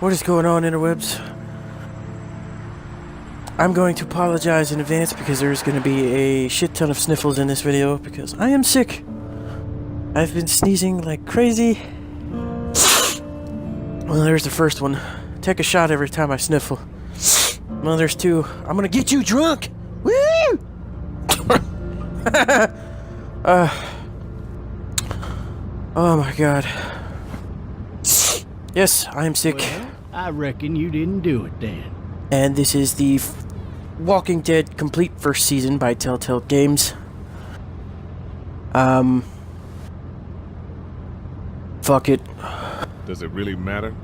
What is going on, interwebs? I'm going to apologize in advance because there's going to be a shit ton of sniffles in this video because I am sick. I've been sneezing like crazy. Well, there's the first one. Take a shot every time I sniffle. Well, there's two. I'm gonna get you drunk! Woo! Oh my god. Yes, I am sick. Well, I reckon you didn't do it then. And this is the Walking Dead complete first season by Telltale Games. Fuck it. Does it really matter?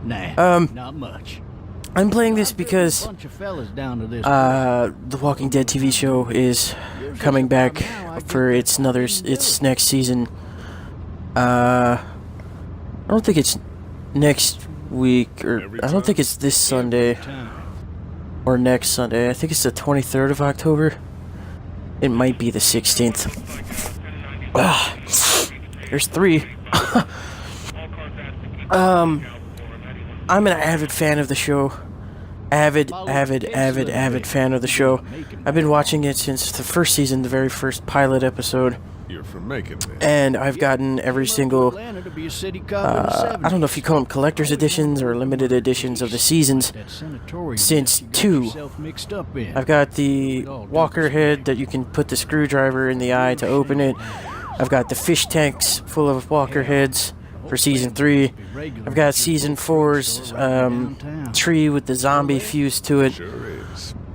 Nah, not much. I'm playing this because A bunch of fellas down to this the Walking Dead TV show is coming back for its next season. I don't think it's next week, or I don't think it's this Sunday or next Sunday. I think it's the 23rd of October. It might be the 16th. There's three. I'm an avid fan of the show. Avid fan of the show. I've been watching it since the first season, the very first pilot episode. You're from Macon, then. And I've gotten every single, I don't know if you call them collector's editions or limited editions of the seasons since 2. I've got the Walker head that you can put the screwdriver in the eye to open it. I've got the fish tanks full of Walker heads for season 3. I've got season 4's tree with the zombie fuse to it.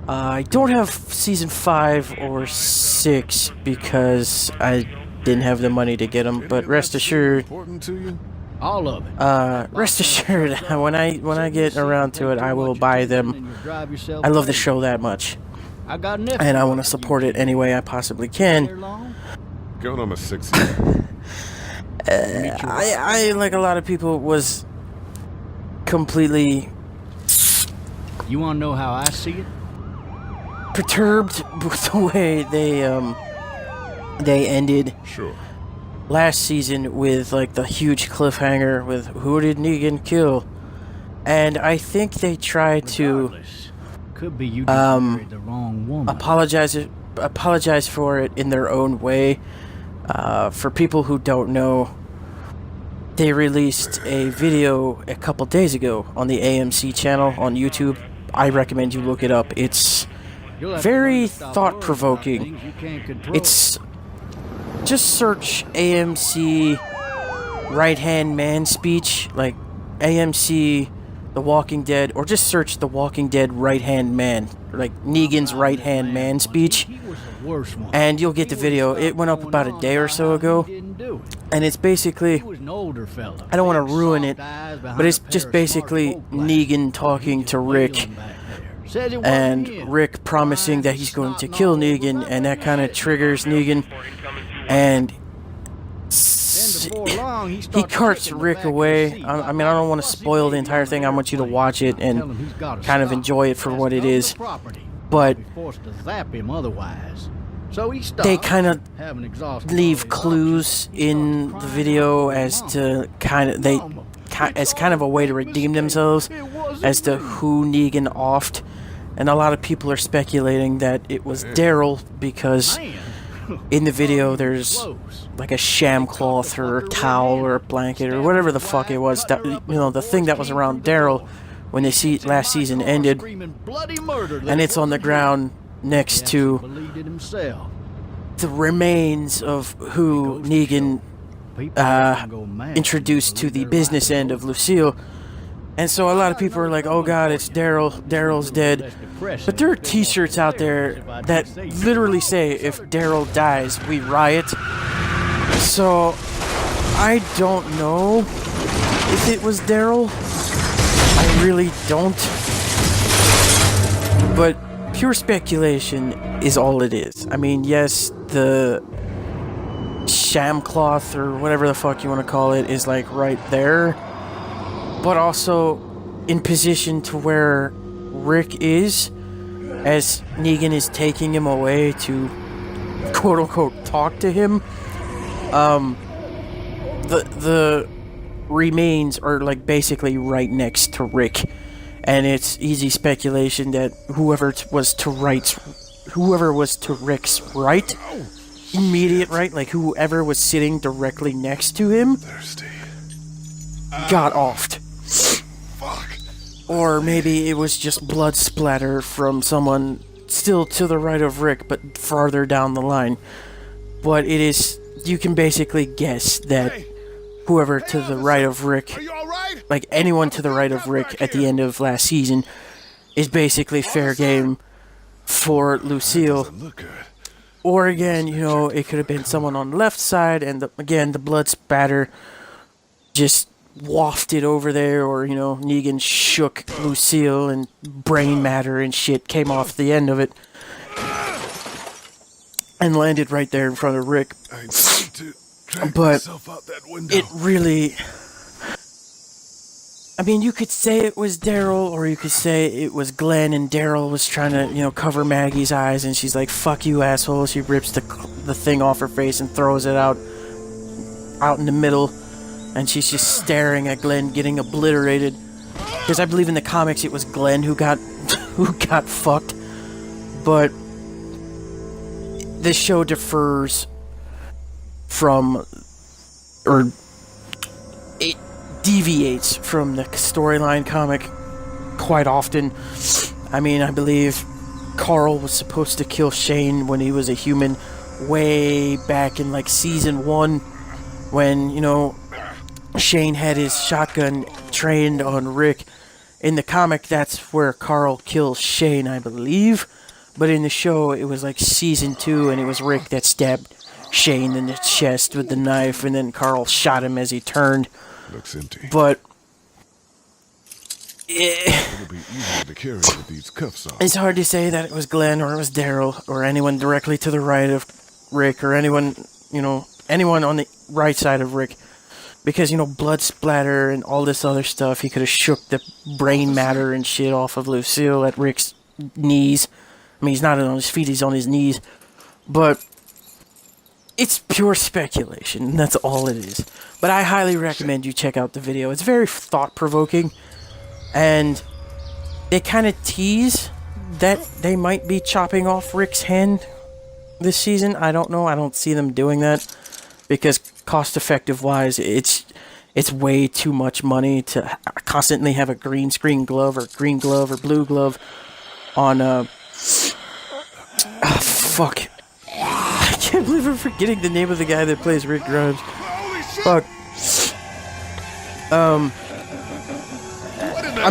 I don't have season 5 or 6 because I didn't have the money to get them, but rest assured, all of it. rest assured, when I get around to it, I will buy them. I love the show that much, and I want to support it any way I possibly can. Going on a 6. I, like a lot of people, was completely... You want to know how I see it? Perturbed with the way they ended last season with like the huge cliffhanger with who did Negan kill, and I think they tried to could be you married the wrong woman. apologize for it in their own way. For people who don't know, they released a video a couple days ago on the AMC channel on YouTube. I recommend you look it up. It's very thought-provoking. It's just search AMC right-hand man speech, like AMC The Walking Dead, or just search The Walking Dead right-hand man, like Negan's right-hand man speech, and you'll get the video. It went up about a day or so ago, and it's basically, I don't want to ruin it, but it's just basically Negan talking to Rick, and Rick promising that he's going to kill Negan, and that kind of triggers Negan, and he carts Rick away. I mean, I don't want to spoil the entire thing. I want you to watch it and kind of enjoy it for what it is, but they kind of leave clues in the video as to as kind of a way to redeem themselves as to who Negan offed. And a lot of people are speculating that it was Daryl because in the video there's like a sham cloth or a towel or a blanket or whatever the fuck it was, that, you know, the thing that was around Daryl when the last season ended, and it's on the ground next to the remains of who Negan introduced to the business end of Lucille. And so a lot of people are like, oh god, it's Daryl, Daryl's dead. But there are t-shirts out there that literally say, if Daryl dies, we riot. So, I don't know if it was Daryl. I really don't. But pure speculation is all it is. I mean, yes, the sham cloth or whatever the fuck you want to call it is like right there, but also in position to where Rick is, as Negan is taking him away to quote unquote talk to him. The remains are like basically right next to Rick, and it's easy speculation that whoever was to Rick's right, immediate right, like whoever was sitting directly next to him, Thirsty. got offed. Fuck. Or maybe it was just blood splatter from someone still to the right of Rick, but farther down the line. But it is, you can basically guess that whoever to the right of Rick, Are you all right? like anyone to the right of Rick at the end of last season, is basically fair game for Lucille. Doesn't look good. Or again, you know, it could have been someone on the left side, and the blood spatter just wafted over there, or, you know, Negan shook Lucille and brain matter and shit came off the end of it and landed right there in front of Rick. I need to drag But myself out that window. it really... I mean, you could say it was Daryl, or you could say it was Glenn, and Daryl was trying to, you know, cover Maggie's eyes, and she's like, fuck you, asshole. She rips the thing off her face and throws it out in the middle, and she's just staring at Glenn getting obliterated. Because I believe in the comics it was Glenn who got fucked. But this show differs from, or it deviates from the storyline comic quite often. I mean, I believe Carl was supposed to kill Shane when he was a human way back in like season 1, when, you know, Shane had his shotgun trained on Rick. In the comic, that's where Carl kills Shane, I believe. But in the show, it was like season 2, and it was Rick that stabbed Shane in the chest with the knife, and then Carl shot him as he turned. Looks empty. But It'll be easier to carry with these cuffs on. it's hard to say that it was Glenn or it was Daryl or anyone directly to the right of Rick or anyone, you know, anyone on the right side of Rick. Because, you know, blood splatter and all this other stuff, he could have shook the brain matter and shit off of Lucille at Rick's knees. I mean, he's not on his feet, he's on his knees. But it's pure speculation, and that's all it is. But I highly recommend you check out the video. It's very thought-provoking, and they kind of tease that they might be chopping off Rick's hand this season. I don't know, I don't see them doing that, because cost-effective wise, it's way too much money to constantly have a green screen glove or green glove or blue glove on fuck. I can't believe I'm forgetting the name of the guy that plays Rick Grimes. Fuck. I'm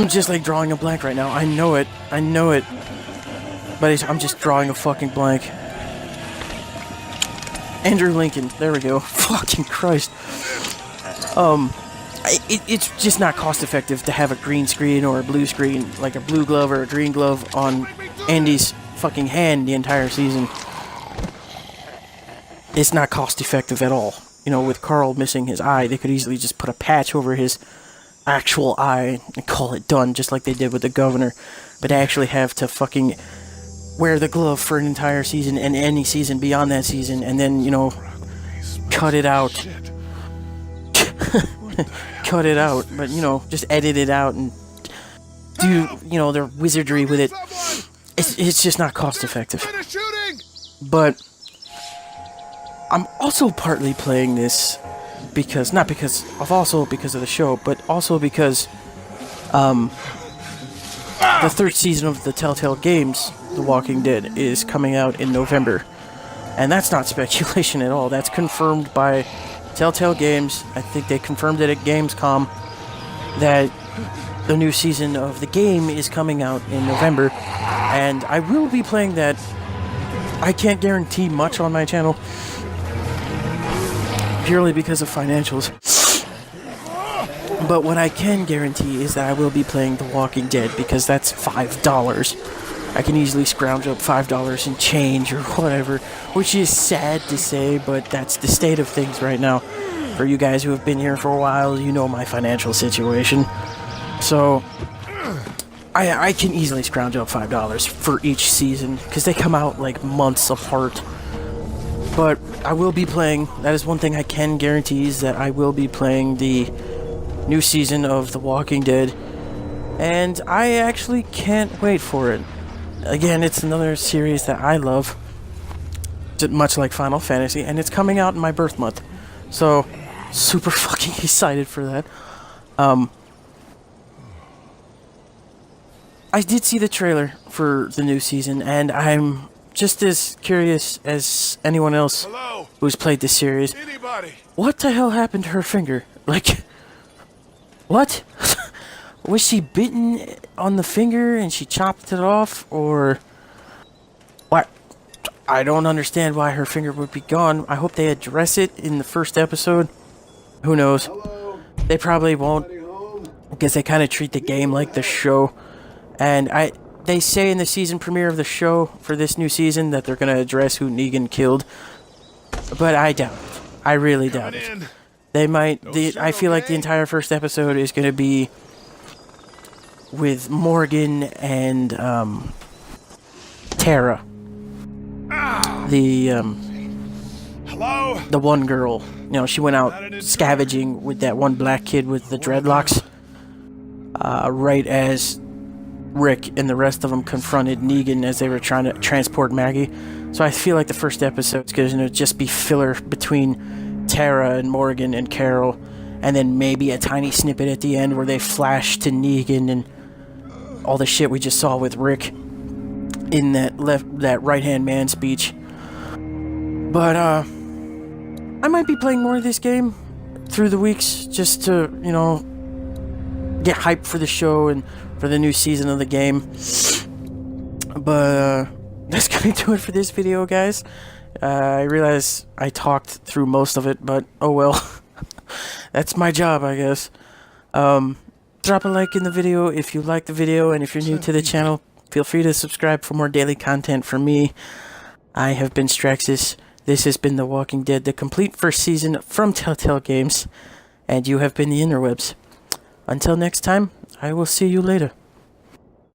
just like drawing a blank right now. I know it. But I'm just drawing a fucking blank. Andrew Lincoln. There we go. Fucking Christ. It's just not cost effective to have a green screen or a blue screen, like a blue glove or a green glove on Andy's fucking hand the entire season. It's not cost effective at all. You know, with Carl missing his eye, they could easily just put a patch over his actual eye and call it done, just like they did with the governor. But they actually have to fucking wear the glove for an entire season and any season beyond that season, and then, you know, cut it out. Cut it out, but, you know, just edit it out and do, you know, their wizardry with it. It's just not cost effective. But I'm also partly playing this because, not because of the show, but also because the third season of the Telltale games, The Walking Dead, is coming out in November. And that's not speculation at all. That's confirmed by Telltale Games. I think they confirmed it at Gamescom that the new season of the game is coming out in November. And I will be playing that. I can't guarantee much on my channel, purely because of financials. But what I can guarantee is that I will be playing The Walking Dead, because that's $5. I can easily scrounge up $5 and change or whatever, which is sad to say, but that's the state of things right now. For you guys who have been here for a while, you know my financial situation. So I can easily scrounge up $5 for each season, because they come out like months apart. But I will be playing, that is one thing I can guarantee, is that I will be playing the new season of The Walking Dead, and I actually can't wait for it. Again, it's another series that I love, much like Final Fantasy, and it's coming out in my birth month, so super fucking excited for that. I did see the trailer for the new season, and I'm just as curious as anyone else Hello? who's played this series. Anybody? What the hell happened to her finger? Like, what? Was she bitten on the finger and she chopped it off, or what? I don't understand why her finger would be gone. I hope they address it in the first episode. Who knows? They probably won't, because they kind of treat the game like the show. And they say in the season premiere of the show for this new season that they're going to address who Negan killed. But I doubt it. I really doubt it. They might. I feel like the entire first episode is going to be with Morgan and Tara. Hello? The one girl. You know, she went out scavenging with that one black kid with the dreadlocks. Right as Rick and the rest of them confronted Negan as they were trying to transport Maggie. So I feel like the first episode is going to just be filler between Tara and Morgan and Carol, and then maybe a tiny snippet at the end where they flash to Negan and all the shit we just saw with Rick in that right-hand man speech. But I might be playing more of this game through the weeks just to, you know, get hyped for the show and for the new season of the game. But that's gonna do it for this video, guys. I realize I talked through most of it, but oh well. That's my job, I guess. Drop a like in the video if you like the video, and if you're new to the channel, feel free to subscribe for more daily content from me. I have been Straxus. This has been The Walking Dead, the complete first season from Telltale Games, and you have been the Interwebs. Until next time, I will see you later.